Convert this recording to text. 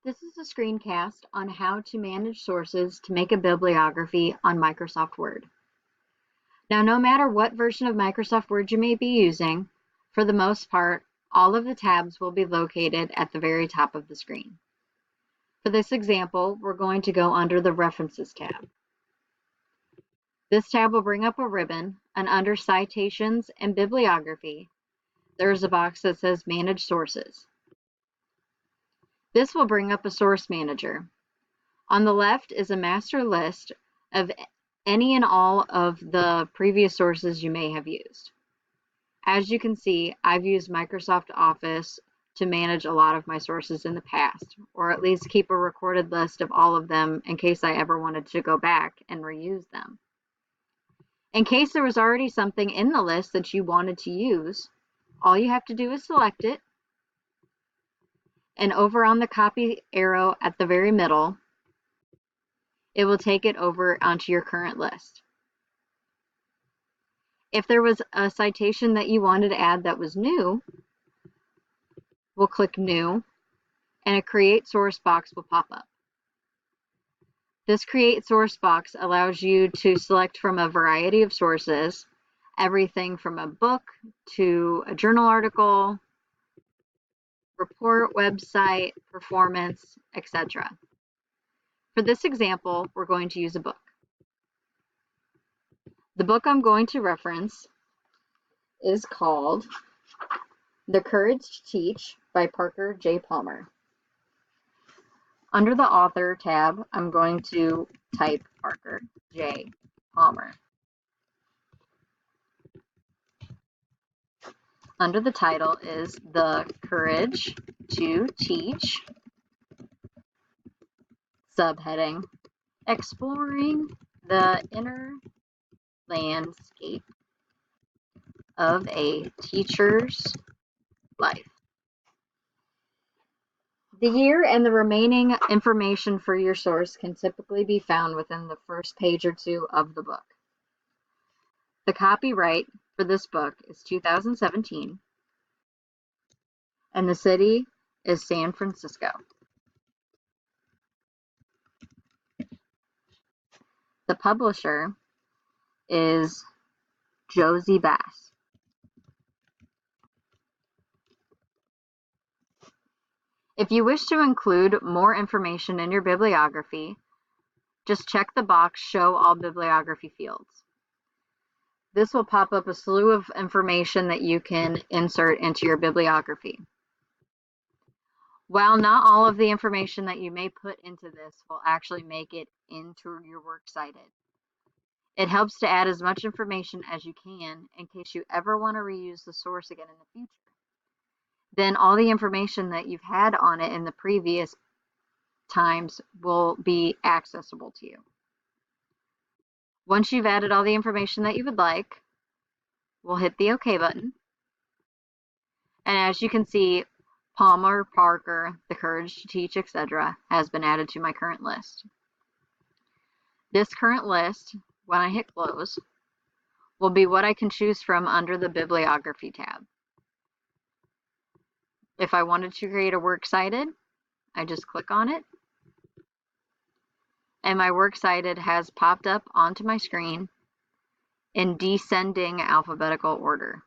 This is a screencast on how to manage sources to make a bibliography on Microsoft Word. Now, no matter what version of Microsoft Word you may be using, for the most part, all of the tabs will be located at the very top of the screen. For this example, we're going to go under the References tab. This tab will bring up a ribbon, and under Citations and Bibliography, there is a box that says Manage Sources. This will bring up a source manager. On the left is a master list of any and all of the previous sources you may have used. As you can see, I've used Microsoft Office to manage a lot of my sources in the past, or at least keep a recorded list of all of them in case I ever wanted to go back and reuse them. In case there was already something in the list that you wanted to use, all you have to do is select it, and over on the copy arrow at the very middle, it will take it over onto your current list. If there was a citation that you wanted to add that was new, we'll click New, and a Create Source box will pop up. This Create Source box allows you to select from a variety of sources, everything from a book to a journal article, report, website, performance, etc. For this example, we're going to use a book. The book I'm going to reference is called The Courage to Teach by Parker J. Palmer. Under the Author tab, I'm going to type Parker J. Palmer. Under the title is The Courage to Teach. Subheading, Exploring the Inner Landscape of a Teacher's Life. The year and the remaining information for your source can typically be found within the first page or two of the book. The copyright for this book is 2017, and the city is San Francisco. The publisher is Josie Bass. If you wish to include more information in your bibliography, just check the box Show All Bibliography Fields. This will pop up a slew of information that you can insert into your bibliography. While not all of the information that you may put into this will actually make it into your works cited, it helps to add as much information as you can in case you ever want to reuse the source again in the future. Then all the information that you've had on it in the previous times will be accessible to you. Once you've added all the information that you would like, we'll hit the OK button. And as you can see, Palmer, Parker, The Courage to Teach, etc. has been added to my current list. This current list, when I hit close, will be what I can choose from under the Bibliography tab. If I wanted to create a works cited, I just click on it, and my works cited has popped up onto my screen in descending alphabetical order.